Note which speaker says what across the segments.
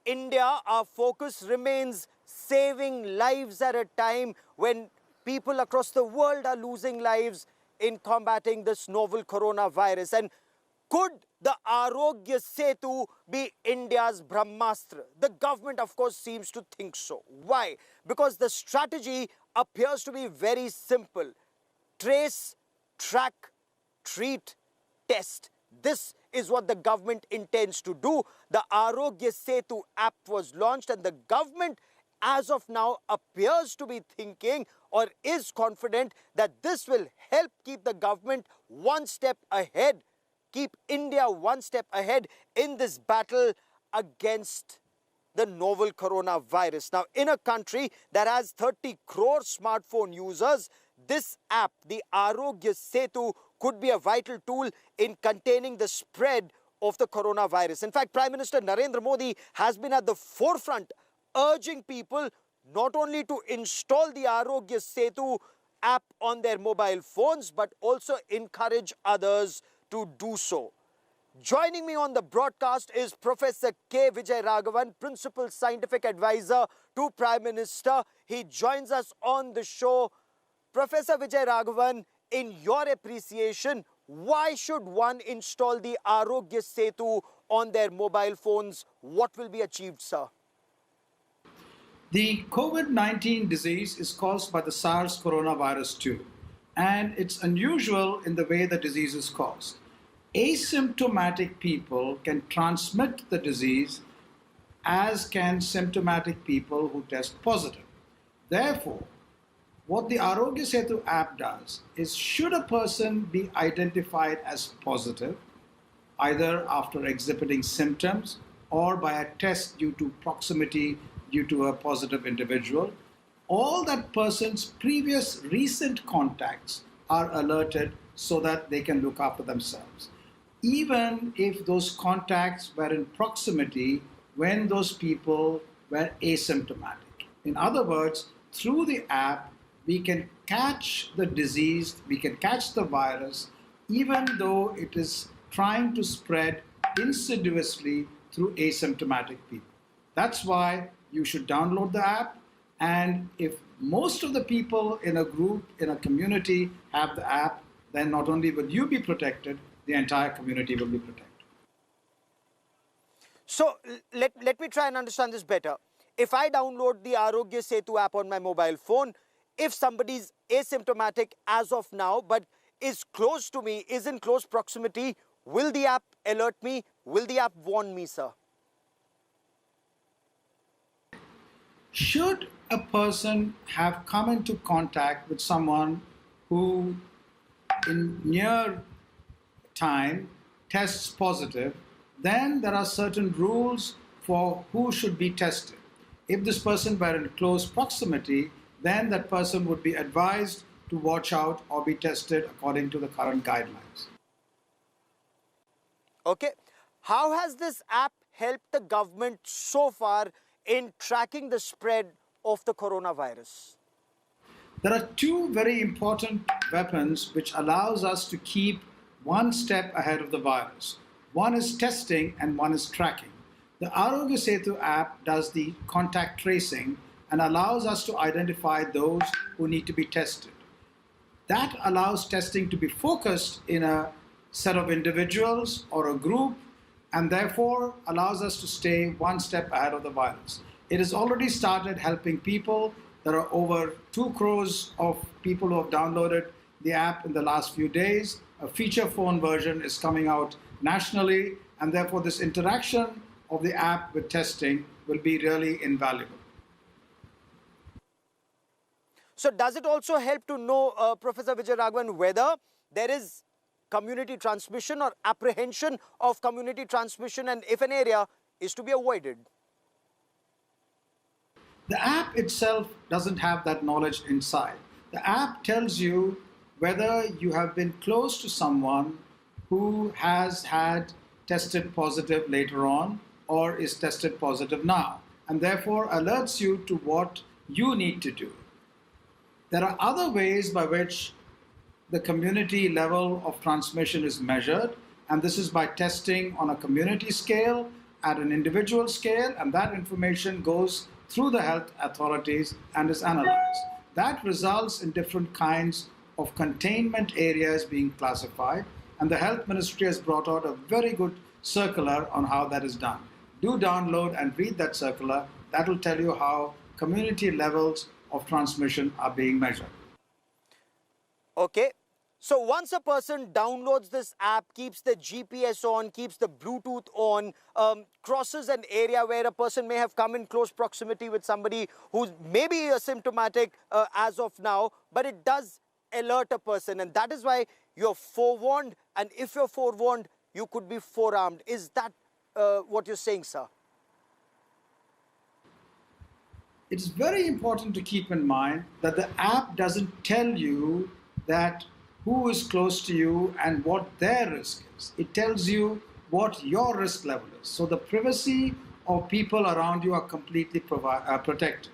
Speaker 1: India, our focus remains saving lives at a time when people across the world are losing lives in combating this novel coronavirus. And could the Aarogya Setu be India's Brahmastra? The government, of course, seems to think so. Why? Because the strategy appears to be very simple. Trace, track, treat, test. This is what the government intends to do. The Aarogya Setu app was launched, and the government as of now appears to be thinking or is confident that this will help keep the government one step ahead, keep India one step ahead in this battle against the novel coronavirus. Now, in a country that has 30 crore smartphone users, this app, the Aarogya Setu, could be a vital tool in containing the spread of the coronavirus. In fact, Prime Minister Narendra Modi has been at the forefront urging people not only to install the Aarogya Setu app on their mobile phones, but also encourage others to do so. Joining me on the broadcast is Professor K. Vijayraghavan, Principal Scientific Advisor to Prime Minister. He joins us on the show. Professor Vijayraghavan, in your appreciation, why should one install the Aarogya Setu on their mobile phones? What will be achieved, sir?
Speaker 2: The COVID-19 disease is caused by the SARS coronavirus 2, and it's unusual in the way the disease is caused. Asymptomatic people can transmit the disease, as can symptomatic people who test positive. Therefore, what the Aarogya Setu app does is, should a person be identified as positive, either after exhibiting symptoms or by a test due to proximity due to a positive individual, all that person's previous recent contacts are alerted so that they can look after themselves, even if those contacts were in proximity when those people were asymptomatic. In other words, through the app, we can catch the disease, we can catch the virus, even though it is trying to spread insidiously through asymptomatic people. That's why you should download the app, and if most of the people in a group, in a community have the app, then not only will you be protected, the entire community will be protected.
Speaker 1: So let me try and understand this better. If I download the Aarogya Setu app on my mobile phone, if somebody's asymptomatic as of now, but is close to me, is in close proximity, will the app alert me? Will the app warn me, sir?
Speaker 2: Should a person have come into contact with someone who in near time tests positive, then there are certain rules for who should be tested. If this person were in close proximity, then that person would be advised to watch out or be tested according to the current guidelines.
Speaker 1: Okay. How has this app helped the government so far in tracking the spread of the coronavirus?
Speaker 2: There are two very important weapons which allows us to keep one step ahead of the virus. One is testing and one is tracking. The Aarogya Setu app does the contact tracing and allows us to identify those who need to be tested. That allows testing to be focused in a set of individuals or a group, and therefore allows us to stay one step ahead of the virus. It has already started helping people. There are over 2 crores of people who have downloaded the app in the last few days. A feature phone version is coming out nationally, and therefore this interaction of the app with testing will be really invaluable.
Speaker 1: So does it also help to know, Professor Vijayraghavan, whether there is community transmission or apprehension of community transmission, and if an area is to be avoided?
Speaker 2: The app itself doesn't have that knowledge inside. The app tells you whether you have been close to someone who has had tested positive later on or is tested positive now, and therefore alerts you to what you need to do. There are other ways by which the community level of transmission is measured, and this is by testing on a community scale at an individual scale, and that information goes through the health authorities and is analyzed. That results in different kinds of containment areas being classified, and the Health Ministry has brought out a very good circular on how that is done. Do download and read that circular. That will tell you how community levels of transmission are being measured.
Speaker 1: Okay. So once a person downloads this app, keeps the GPS on, keeps the Bluetooth on, crosses an area where a person may have come in close proximity with somebody who's maybe asymptomatic as of now, but it does alert a person, and that is why you're forewarned, and if you're forewarned, you could be forearmed. Is that what you're saying, sir?
Speaker 2: It's very important to keep in mind that the app doesn't tell you that who is close to you and what their risk is. It tells you what your risk level is. So the privacy of people around you are completely protected.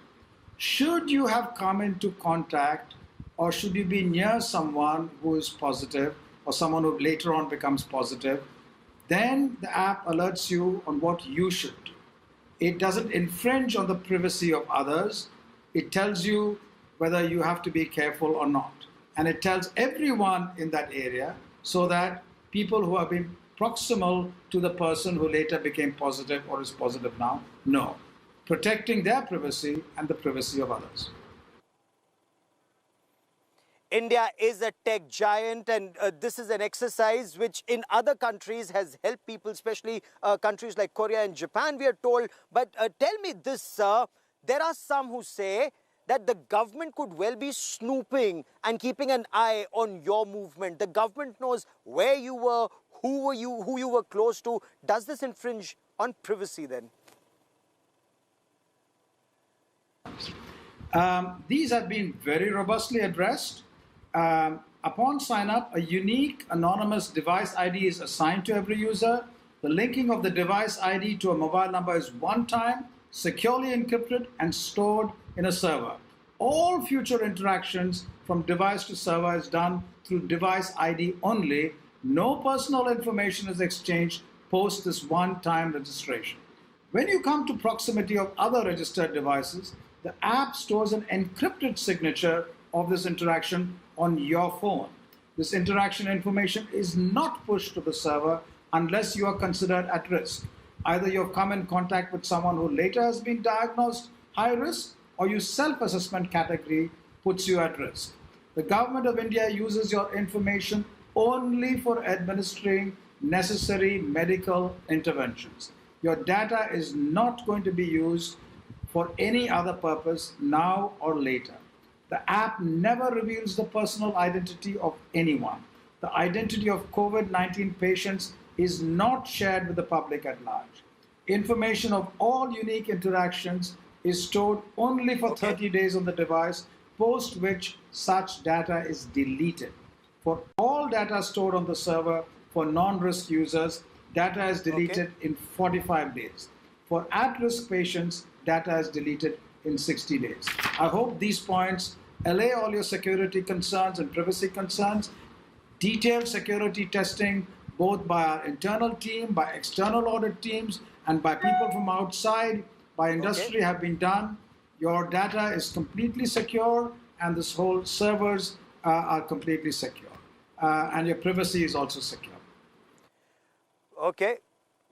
Speaker 2: Should you have come into contact, or should you be near someone who is positive or someone who later on becomes positive, then the app alerts you on what you should do. It doesn't infringe on the privacy of others. It tells you whether you have to be careful or not. And it tells everyone in that area, so that people who have been proximal to the person who later became positive or is positive now know, protecting their privacy and the privacy of others.
Speaker 1: India is a tech giant, and this is an exercise which in other countries has helped people, especially countries like Korea and Japan, we are told. But tell me this, sir, there are some who say that the government could well be snooping and keeping an eye on your movement. The government knows where you were, who you were close to. Does this infringe on privacy then?
Speaker 2: These have been very robustly addressed. Upon sign-up, a unique anonymous device ID is assigned to every user. The linking of the device ID to a mobile number is one-time, securely encrypted, and stored in a server. All future interactions from device to server is done through device ID only. No personal information is exchanged post this one-time registration. When you come to proximity of other registered devices, the app stores an encrypted signature of this interaction on your phone. This interaction information is not pushed to the server unless you are considered at risk. Either you have come in contact with someone who later has been diagnosed high risk, or your self-assessment category puts you at risk. The government of India uses your information only for administering necessary medical interventions. Your data is not going to be used for any other purpose now or later. The app never reveals the personal identity of anyone. The identity of COVID-19 patients is not shared with the public at large. Information of all unique interactions is stored only for 30 days on the device, post which such data is deleted. For all data stored on the server for non-risk users, data is deleted in 45 days. For at-risk patients, data is deleted in 60 days. I hope these points allay all your security concerns and privacy concerns. Detailed security testing, both by our internal team, by external audit teams, and by people from outside, by industry, have been done. Your data is completely secure, and this whole servers are completely secure. And your privacy is also secure.
Speaker 1: Okay.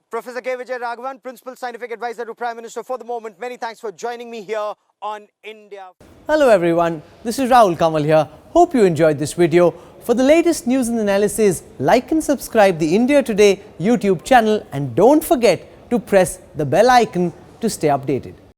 Speaker 1: Professor K. Vijayraghavan, Principal Scientific Advisor to Prime Minister for the moment. Many thanks for joining me here on India.
Speaker 3: Hello everyone, this is Rahul Kamal here. Hope you enjoyed this video. For the latest news and analysis, like and subscribe the India Today YouTube channel, and don't forget to press the bell icon to stay updated.